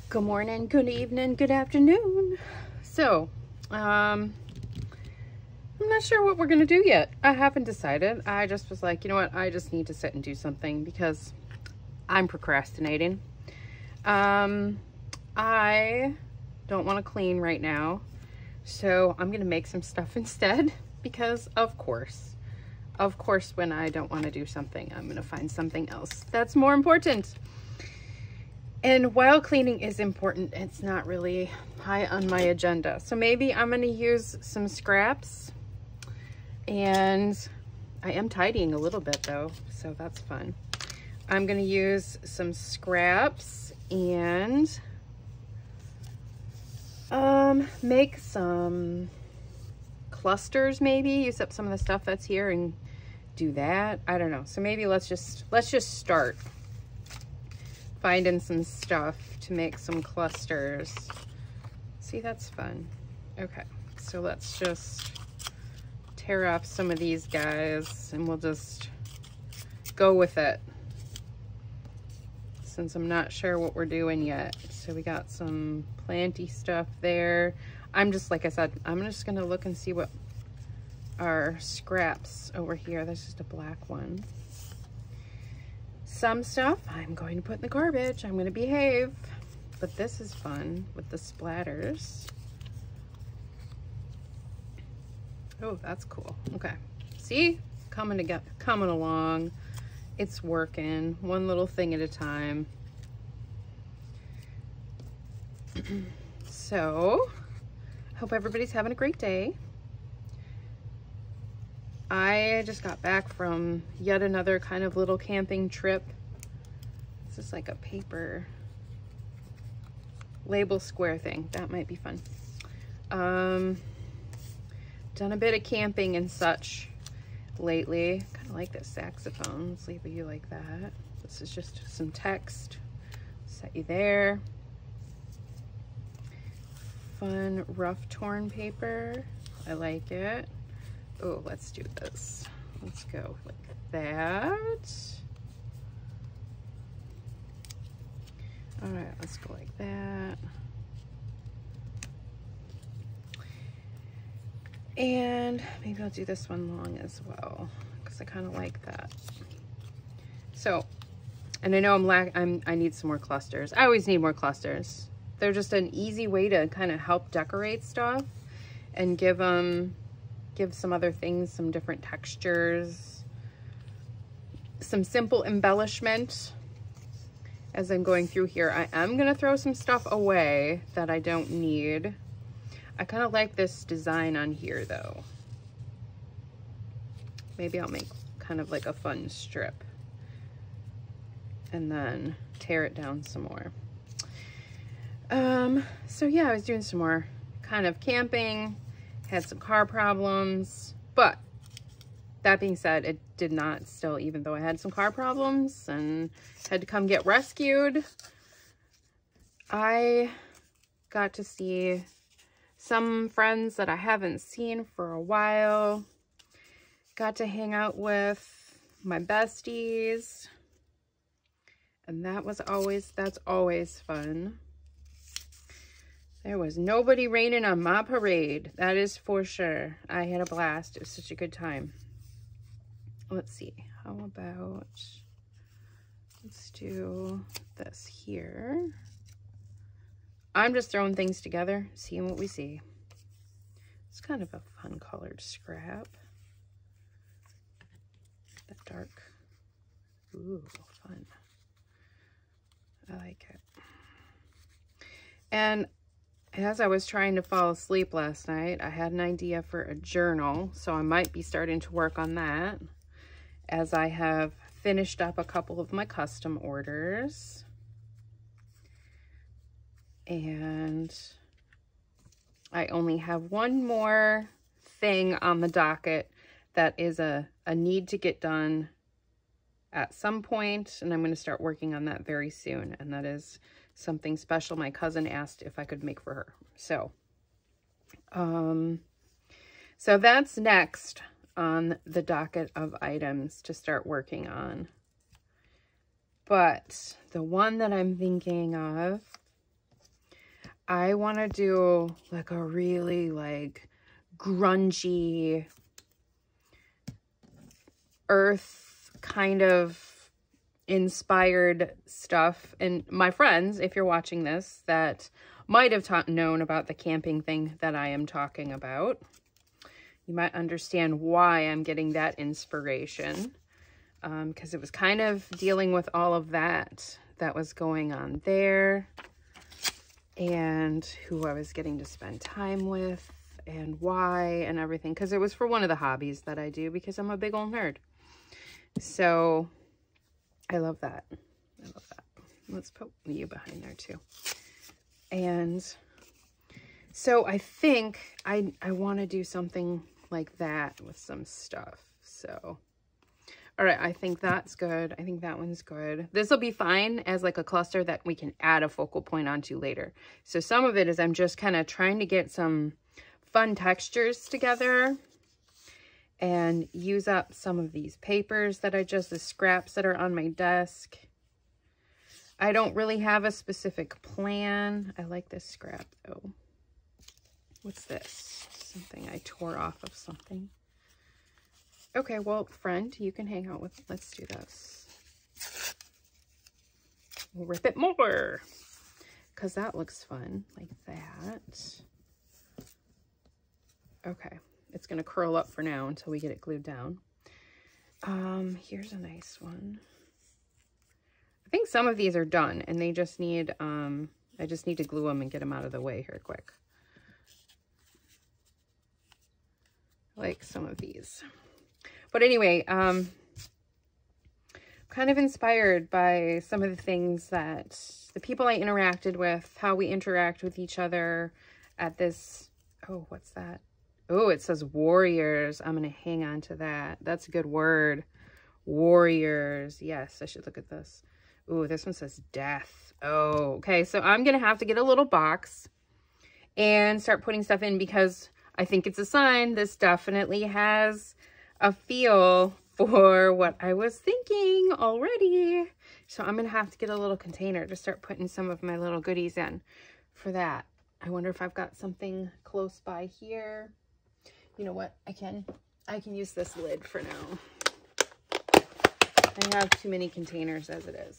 Good morning, good evening, good afternoon. So, I'm not sure what we're gonna do yet. I haven't decided. I just was like, you know what? I just need to sit and do something because I'm procrastinating. I don't want to clean right now, so I'm gonna make some stuff instead because of course, when I don't want to do something, I'm gonna find something else that's more important. And while cleaning is important, it's not really high on my agenda. So maybe I'm gonna use some scraps, and I am tidying a little bit though, so that's fun. I'm gonna use some scraps and make some clusters, maybe use up some of the stuff that's here and do that. I don't know. So maybe let's just start finding some stuff to make some clusters. See, that's fun. Okay, so let's just tear off some of these guys and we'll just go with it since I'm not sure what we're doing yet. So we got some planty stuff there. I'm just, like I said, I'm just gonna look and see what our scraps over here. There's just a black one. Some stuff I'm going to put in the garbage. I'm going to behave. But this is fun with the splatters. Oh, that's cool. Okay. See? Coming along. It's working. One little thing at a time. So, hope everybody's having a great day. I just got back from yet another kind of little camping trip. This is like a paper label square thing. That might be fun. Done a bit of camping and such lately. Kind of like this saxophone. Let's leave you like that. This is just some text. Set you there. Fun rough torn paper. I like it. Oh, let's do this. Let's go like that. All right, let's go like that. And maybe I'll do this one long as well because I kind of like that. So, and I know I need some more clusters. I always need more clusters. They're just an easy way to kind of help decorate stuff and give some other things some different textures, some simple embellishment. As I'm going through here, I am gonna throw some stuff away that I don't need. I kind of like this design on here though. Maybe I'll make kind of like a fun strip and then tear it down some more. So yeah, I was doing some more kind of camping. Had some car problems, but that being said, it did not still, even though I had some car problems and had to come get rescued, I got to see some friends that I haven't seen for a while. Got to hang out with my besties, and that's always fun. There was nobody raining on my parade. That is for sure. I had a blast. It was such a good time. Let's see. How about, let's do this here. I'm just throwing things together, seeing what we see. It's kind of a fun colored scrap. That dark. Ooh, fun. I like it. And as I was trying to fall asleep last night, I had an idea for a journal, so I might be starting to work on that as I have finished up a couple of my custom orders. And I only have one more thing on the docket that is a need to get done at some point, and I'm going to start working on that very soon, and that is something special my cousin asked if I could make for her. So that's next on the docket of items to start working on. But the one that I'm thinking of I want to do like a really like grungy earth kind of inspired stuff. And my friends, if you're watching this, that might have known about the camping thing that I am talking about, you might understand why I'm getting that inspiration, because it was kind of dealing with all of that was going on there, and who I was getting to spend time with and why and everything, because it was for one of the hobbies that I do, because I'm a big old nerd. So I love that. I love that. Let's put you behind there too. And so I think I want to do something like that with some stuff. So, all right, I think that's good. I think that one's good. This will be fine as like a cluster that we can add a focal point onto later. So some of it is I'm just kind of trying to get some fun textures together and use up some of these papers that the scraps that are on my desk. I don't really have a specific plan. I like this scrap though. What's this? Something I tore off of something. Okay, well, friend, you can hang out with, let's do this. We'll rip it more, because that looks fun, like that. Okay, it's going to curl up for now until we get it glued down. Here's a nice one. I think some of these are done, and they just need, I just need to glue them and get them out of the way here quick. Like some of these. But anyway, kind of inspired by some of the things that the people I interacted with, how we interact with each other at this, oh, what's that? Oh, it says warriors. I'm going to hang on to that. That's a good word. Warriors. Yes, I should look at this. Oh, this one says death. Oh, okay. So I'm going to have to get a little box and start putting stuff in, because I think it's a sign this definitely has a feel for what I was thinking already. So I'm going to have to get a little container to start putting some of my little goodies in for that. I wonder if I've got something close by here. You know what? I can use this lid for now. I have too many containers as it is.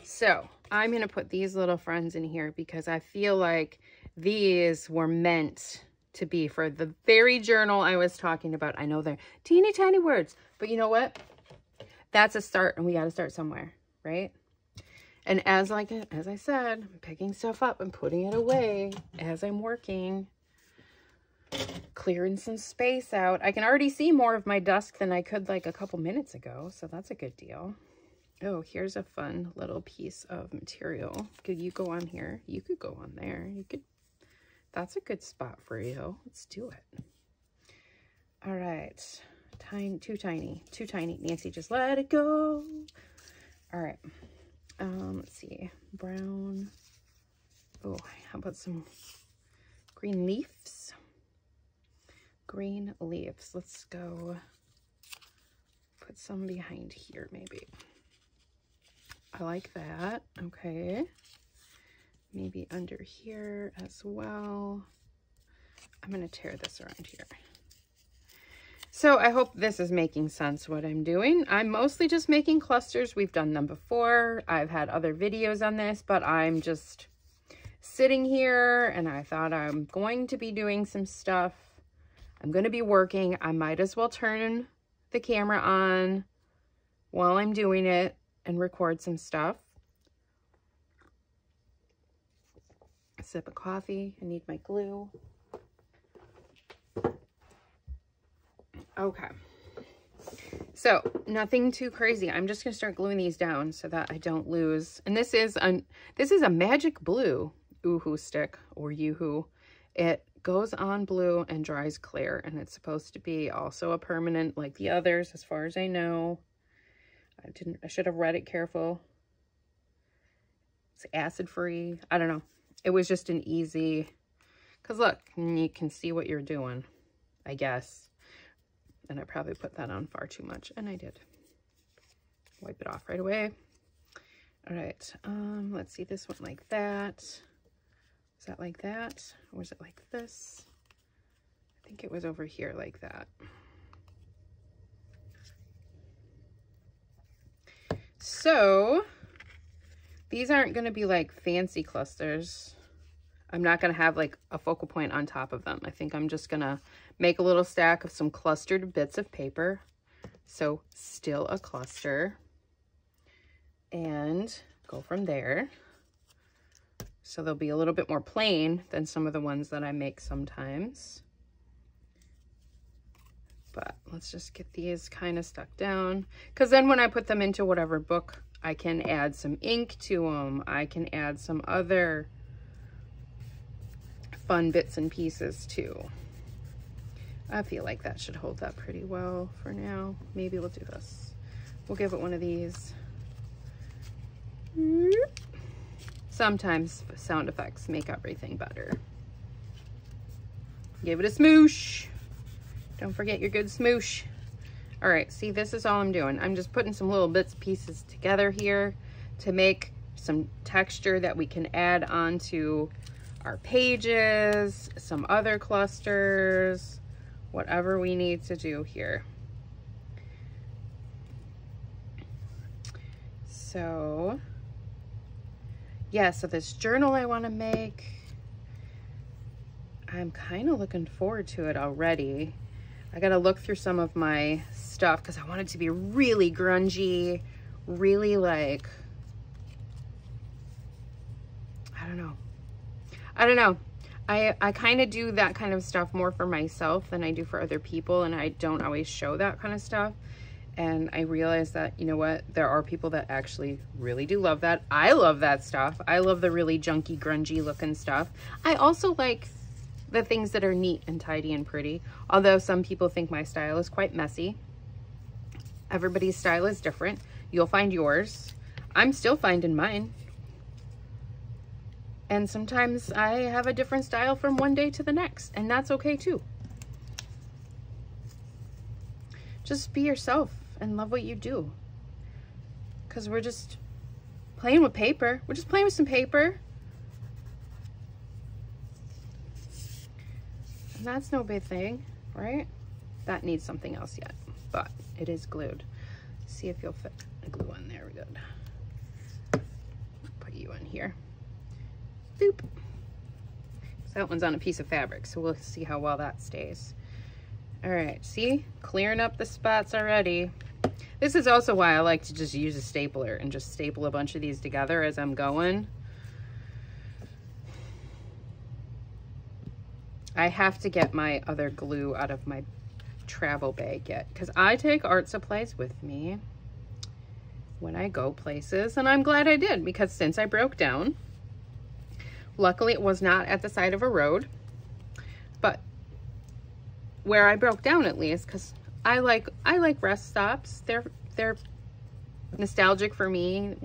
So I'm going to put these little friends in here because I feel like these were meant to be for the very journal I was talking about. I know they're teeny tiny words, but you know what? That's a start, and we got to start somewhere, right? And as I said, I'm picking stuff up and putting it away as I'm working, clearing some space out. I can already see more of my desk than I could like a couple minutes ago, so that's a good deal. Oh, here's a fun little piece of material. Could you go on here? You could go on there. You could. That's a good spot for you. Let's do it. All right. Too tiny. Nancy, just let it go. All right. Let's see. Brown. Oh, how about some green leaves? Green leaves. Let's go put some behind here, maybe. I like that. Okay. Maybe under here as well. I'm going to tear this around here. So I hope this is making sense what I'm doing. I'm mostly just making clusters. We've done them before. I've had other videos on this, but I'm just sitting here and I thought I'm going to be doing some stuff. I'm going to be working. I might as well turn the camera on while I'm doing it and record some stuff. A sip of coffee. I need my glue. Okay. So nothing too crazy. I'm just going to start gluing these down so that I don't lose. And this is a magic blue Oohoo stick or Yoo-hoo. It goes on blue and dries clear, and it's supposed to be also a permanent like the others as far as I know. I should have read it careful. It's acid free. I don't know. It was just an easy, because look, you can see what you're doing, I guess. And I probably put that on far too much, and I did. Wipe it off right away. All right, let's see this one like that. Is that like that? Or was it like this? I think it was over here like that. So these aren't going to be like fancy clusters. I'm not going to have like a focal point on top of them. I think I'm just going to make a little stack of some clustered bits of paper. So still a cluster. And go from there. So they'll be a little bit more plain than some of the ones that I make sometimes. But let's just get these kind of stuck down. Because then when I put them into whatever book, I can add some ink to them. I can add some other fun bits and pieces too. I feel like that should hold up pretty well for now. Maybe we'll do this. We'll give it one of these. Sometimes sound effects make everything better. Give it a smoosh. Don't forget your good smoosh. All right, see, this is all I'm doing. I'm just putting some little bits and pieces together here to make some texture that we can add onto our pages, some other clusters, whatever we need to do here. So, yeah, so this journal I want to make, I'm kind of looking forward to it already. I got to look through some of my stuff because I want it to be really grungy, really like, I don't know. I kind of do that kind of stuff more for myself than I do for other people, and I don't always show that kind of stuff. And I realize that, you know what, there are people that actually really do love that. I love that stuff. I love the really junky, grungy looking stuff. I also like the things that are neat and tidy and pretty, although some people think my style is quite messy. Everybody's style is different. You'll find yours. I'm still finding mine. And sometimes I have a different style from one day to the next, and that's okay too. Just be yourself and love what you do. Because we're just playing with paper. We're just playing with some paper. And that's no big thing, right? That needs something else yet, but it is glued. See if you'll fit the glue on there. We're good. Put you in here. Boop. So that one's on a piece of fabric, so we'll see how well that stays. All right, see? Clearing up the spots already. This is also why I like to just use a stapler and just staple a bunch of these together as I'm going. I have to get my other glue out of my travel bag yet, because I take art supplies with me when I go places, and I'm glad I did, because since I broke down, luckily it was not at the side of a road, but where I broke down at least, because I like rest stops. They're nostalgic for me.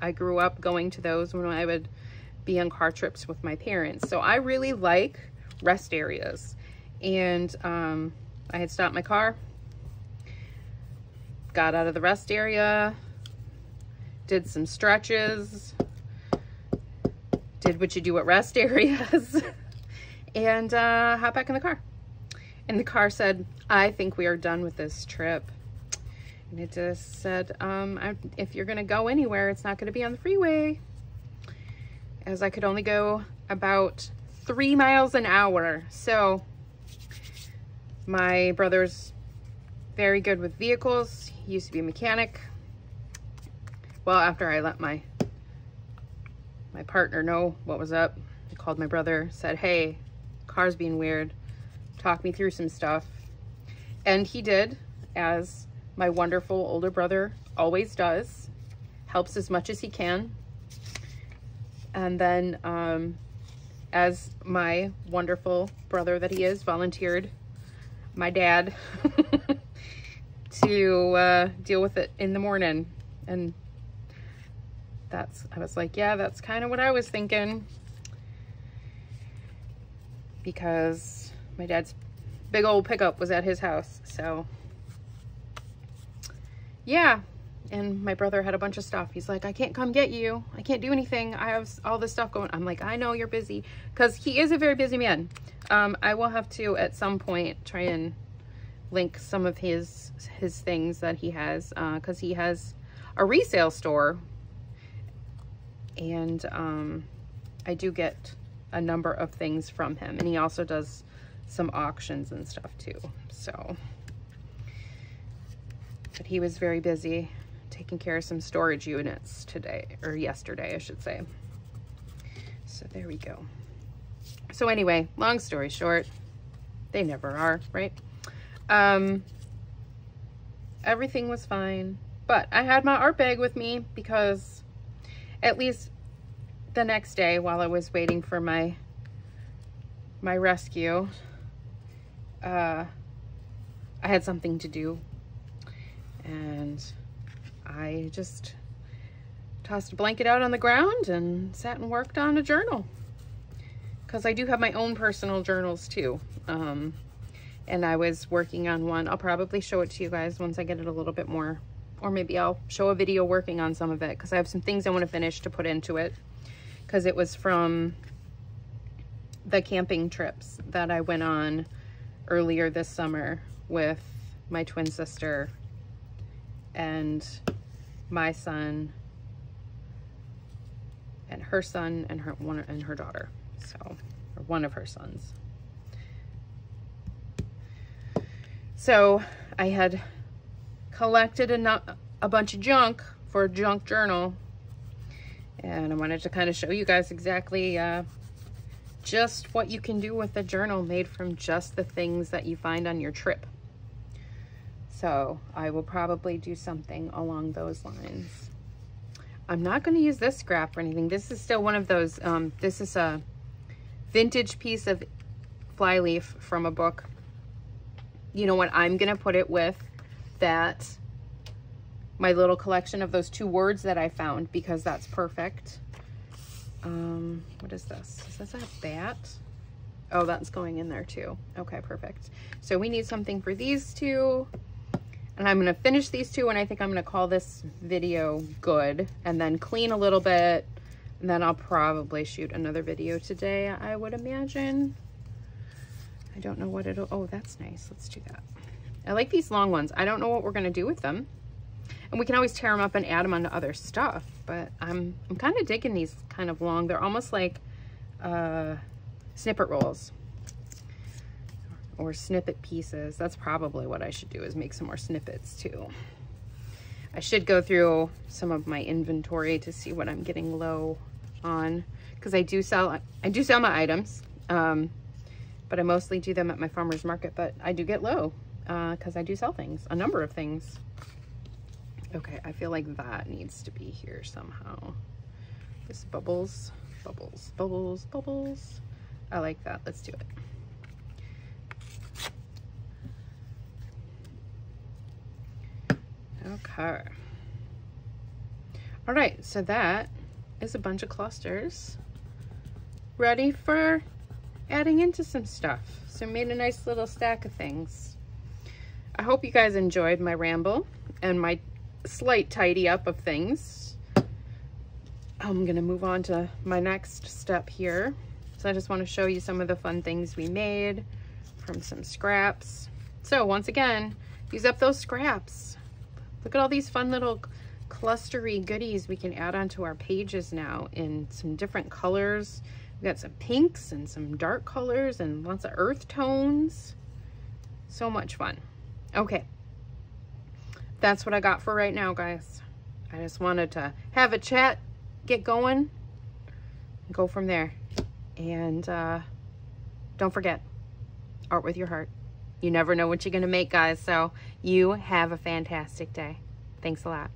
I grew up going to those when I would be on car trips with my parents. So I really like rest areas. And I had stopped my car, got out of the rest area, did some stretches, did what you do at rest areas, and hopped back in the car. And the car said, I think we are done with this trip. And it just said, if you're gonna go anywhere, it's not gonna be on the freeway. As I could only go about 3 miles an hour. So my brother's very good with vehicles. He used to be a mechanic. Well, after I let my partner know what was up, I called my brother, said, hey, car's being weird. Talk me through some stuff. And he did, as my wonderful older brother always does. Helps as much as he can. And then, as my wonderful brother that he is, volunteered my dad to deal with it in the morning. And I was like, yeah, that's kind of what I was thinking. Because my dad's big old pickup was at his house. So yeah, and my brother had a bunch of stuff. He's like, I can't come get you. I can't do anything. I have all this stuff going. I'm like, I know you're busy, because he is a very busy man. I will have to at some point try and link some of his things that he has, because he has a resale store, and I do get a number of things from him, and he also does some auctions and stuff too. So, but he was very busy taking care of some storage units today, or yesterday, I should say. So there we go. So anyway, long story short, they never are, right? Everything was fine, but I had my art bag with me because at least the next day, while I was waiting for my rescue, I had something to do, and I just tossed a blanket out on the ground and sat and worked on a journal, because I do have my own personal journals too. And I was working on one. I'll probably show it to you guys once I get it a little bit more, or maybe I'll show a video working on some of it, because I have some things I want to finish to put into it, because it was from the camping trips that I went on earlier this summer with my twin sister and my son and her son and her daughter. So, or one of her sons. So I had collected a bunch of junk for a junk journal, and I wanted to kind of show you guys exactly just what you can do with a journal made from just the things that you find on your trip. So I will probably do something along those lines. I'm not going to use this scrap or anything. This is still one of those, this is a vintage piece of flyleaf from a book. You know what I'm going to put it with? That, my little collection of those 2 words that I found, because that's perfect. What is this? Is this a bat? Oh, that's going in there too. Okay, perfect. So we need something for these 2. And I'm going to finish these 2, and I think I'm going to call this video good, and then clean a little bit, and then I'll probably shoot another video today, I would imagine. I don't know what it'll, oh, that's nice. Let's do that. I like these long ones. I don't know what we're going to do with them. And we can always tear them up and add them onto other stuff, but I'm kind of digging these kind of long. They're almost like snippet rolls or snippet pieces. That's probably what I should do, is make some more snippets too. I should go through some of my inventory to see what I'm getting low on, because I do sell my items, but I mostly do them at my farmer's market, but I do get low because I do sell things, a number of things. Okay, I feel like that needs to be here somehow. This bubbles, bubbles, bubbles, bubbles. I like that. Let's do it. Okay. All right, so that is a bunch of clusters ready for adding into some stuff. So I made a nice little stack of things. I hope you guys enjoyed my ramble and my slight tidy up of things. I'm gonna move on to my next step here. So I just want to show you some of the fun things we made from some scraps. So once again, use up those scraps. Look at all these fun little clustery goodies we can add onto our pages now in some different colors. We've got some pinks and some dark colors and lots of earth tones. So much fun. Okay. That's what I got for right now, guys. I just wanted to have a chat, get going, go from there. And don't forget, art with your heart. You never know what you're going to make, guys. So you have a fantastic day. Thanks a lot.